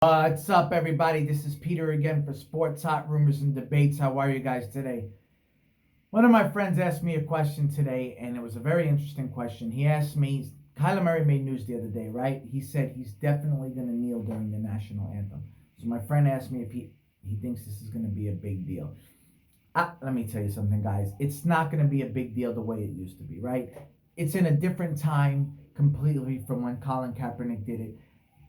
What's up, everybody? This is Peter again for Sports Hot Rumors and Debates. How are you guys today? One of my friends asked me a question today, and it was a very interesting question. He asked me, Kyler Murray made news the other day, right? He said he's definitely going to kneel during the National Anthem. So my friend asked me if he thinks this is going to be a big deal. Let me tell you something, guys. It's not going to be a big deal the way it used to be, right? It's in a different time completely from when Colin Kaepernick did it.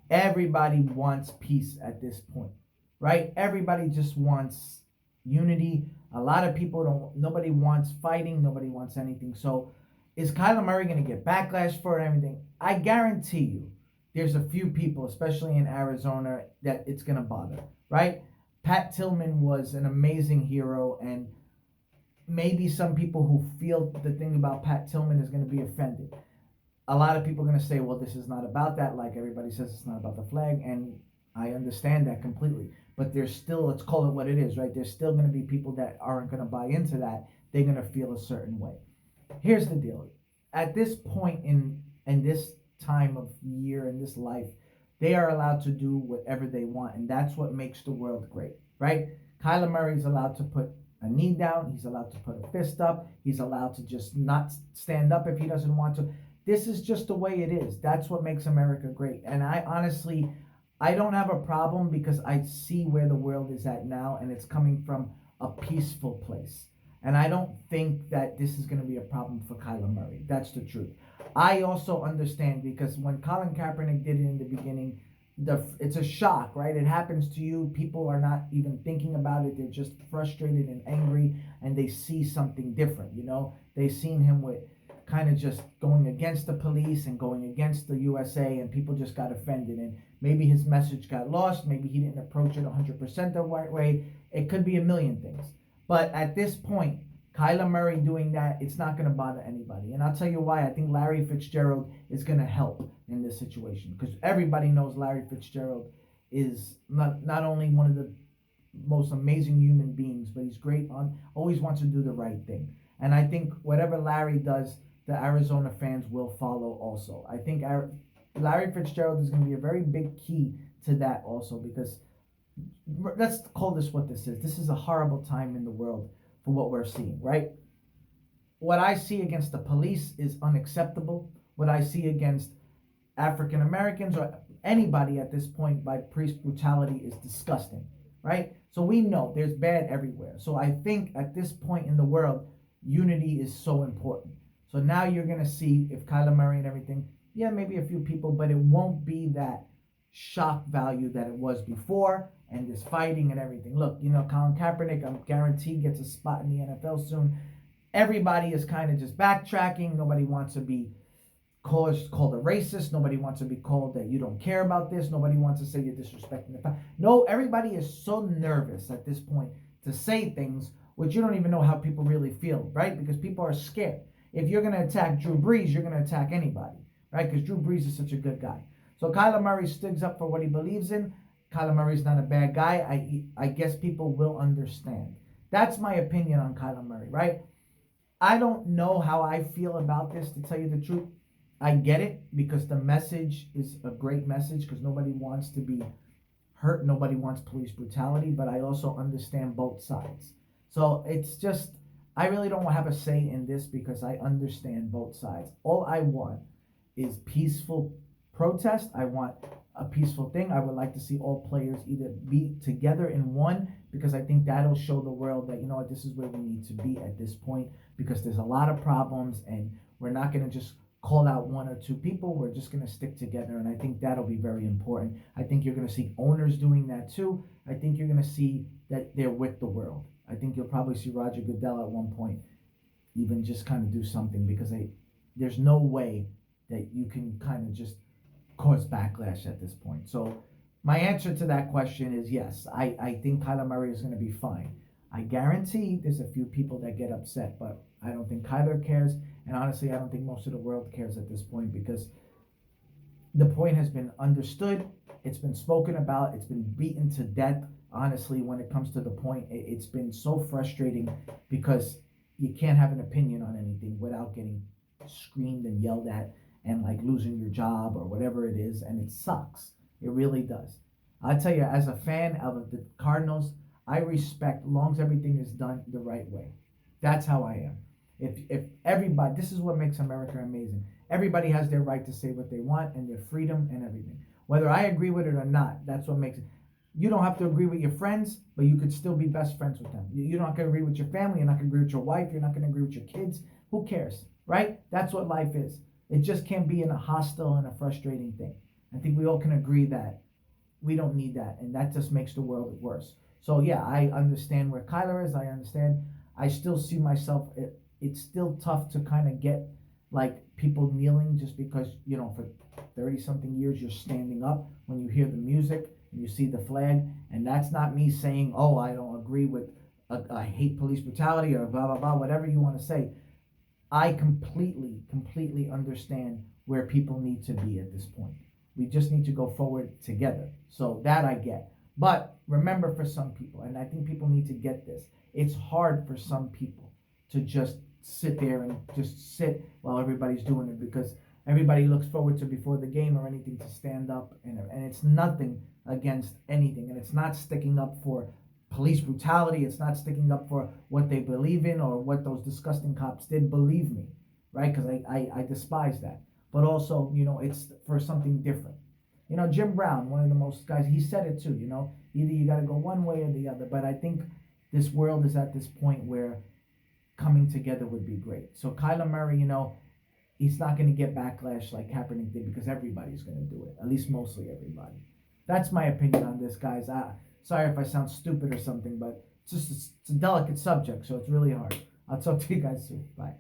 Everybody wants peace at this point, right? Everybody just wants unity. A lot of people don't, nobody wants fighting, nobody wants anything. So, is Kyler Murray going to get backlash for it and everything? I guarantee you there's a few people, especially in Arizona, that it's going to bother, right? Pat Tillman was an amazing hero, and maybe some people who feel the thing about Pat Tillman is going to be offended. A lot of people are going to say, well, this is not about that. Like everybody says, it's not about the flag. And I understand that completely. But there's still, let's call it what it is, right? There's still going to be people that aren't going to buy into that. They're going to feel a certain way. Here's the deal. At this point in this time of year, in this life, they are allowed to do whatever they want. And that's what makes the world great, right? Kyler Murray's allowed to put a knee down. He's allowed to put a fist up. He's allowed to just not stand up if he doesn't want to. This is just the way it is. That's what makes America great. And I honestly, I don't have a problem because I see where the world is at now, and it's coming from a peaceful place. And I don't think that this is going to be a problem for Kyler Murray. That's the truth. I also understand because when Colin Kaepernick did it in the beginning, it's a shock, right? It happens to you. People are not even thinking about it. They're just frustrated and angry, and they see something different. They've seen him with kind of just going against the police and going against the USA, and people just got offended, and maybe his message got lost. Maybe he didn't approach it 100% the right way. It could be a million things. But at this point, Kyler Murray doing that, it's not going to bother anybody. And I'll tell you why. I think Larry Fitzgerald is going to help in this situation because everybody knows Larry Fitzgerald is not only one of the most amazing human beings, but he's great always wants to do the right thing. And I think whatever Larry does, the Arizona fans will follow also. I think Larry Fitzgerald is going to be a very big key to that also because let's call this what this is. This is a horrible time in the world for what we're seeing, right? What I see against the police is unacceptable. What I see against African Americans or anybody at this point by police brutality is disgusting, right? So we know there's bad everywhere. So I think at this point in the world, unity is so important. So now you're going to see if Kyler Murray and everything, yeah, maybe a few people, but it won't be that shock value that it was before and this fighting and everything. Look, Colin Kaepernick, I'm guaranteed gets a spot in the NFL soon. Everybody is kind of just backtracking. Nobody wants to be called a racist. Nobody wants to be called that you don't care about this. Nobody wants to say you're disrespecting the fact. No, everybody is so nervous at this point to say things which you don't even know how people really feel, right? Because people are scared. If you're going to attack Drew Brees, you're going to attack anybody, right? Because Drew Brees is such a good guy. So Kyler Murray sticks up for what he believes in. Kyler Murray's not a bad guy. I guess people will understand. That's my opinion on Kyler Murray, right? I don't know how I feel about this, to tell you the truth. I get it because the message is a great message because nobody wants to be hurt. Nobody wants police brutality, but I also understand both sides. So it's just, I really don't have a say in this because I understand both sides. All I want is peaceful protest. I want a peaceful thing. I would like to see all players either be together in one because I think that'll show the world that, this is where we need to be at this point because there's a lot of problems and we're not going to just call out one or two people. We're just going to stick together, and I think that'll be very important. I think you're going to see owners doing that too. I think you're going to see that they're with the world. I think you'll probably see Roger Goodell at one point even just kind of do something because there's no way that you can kind of just cause backlash at this point. So my answer to that question is yes. I think Kyler Murray is going to be fine. I guarantee there's a few people that get upset, but I don't think Kyler cares. And honestly, I don't think most of the world cares at this point because the point has been understood. It's been spoken about. It's been beaten to death. Honestly, when it comes to the point, it's been so frustrating because you can't have an opinion on anything without getting screamed and yelled at and like losing your job or whatever it is. And it sucks. It really does. I'll tell you, as a fan of the Cardinals, I respect as long as everything is done the right way. That's how I am. If everybody, this is what makes America amazing. Everybody has their right to say what they want and their freedom and everything. Whether I agree with it or not, that's what makes it. You don't have to agree with your friends, but you could still be best friends with them. You're not going to agree with your family. You're not going to agree with your wife. You're not going to agree with your kids. Who cares, right? That's what life is. It just can't be in a hostile and a frustrating thing. I think we all can agree that we don't need that, and that just makes the world worse. So yeah, I understand where Kyler is. I understand. I still see myself. It's still tough to kind of get like people kneeling just because for 30 something years you're standing up when you hear the music and you see the flag, and that's not me saying, oh, I don't agree with, I hate police brutality or blah blah blah, whatever you want to say. I completely understand where people need to be at this point. We just need to go forward together. So that I get. But remember, for some people, and I think people need to get this, it's hard for some people to just sit there and just sit while everybody's doing it, because everybody looks forward to before the game or anything to stand up, and it's nothing against anything, and it's not sticking up for police brutality. It's not sticking up for what they believe in or what those disgusting cops did. Believe me, right? Because I despise that. But also, it's for something different. Jim Brown, one of the most guys, he said it too. Either you got to go one way or the other. But I think this world is at this point where coming together would be great. So Kyler Murray, he's not going to get backlash like Kaepernick did, because everybody's going to do it. At least mostly everybody. That's my opinion on this, guys. Sorry if I sound stupid or something, but it's a delicate subject, so it's really hard. I'll talk to you guys soon. Bye.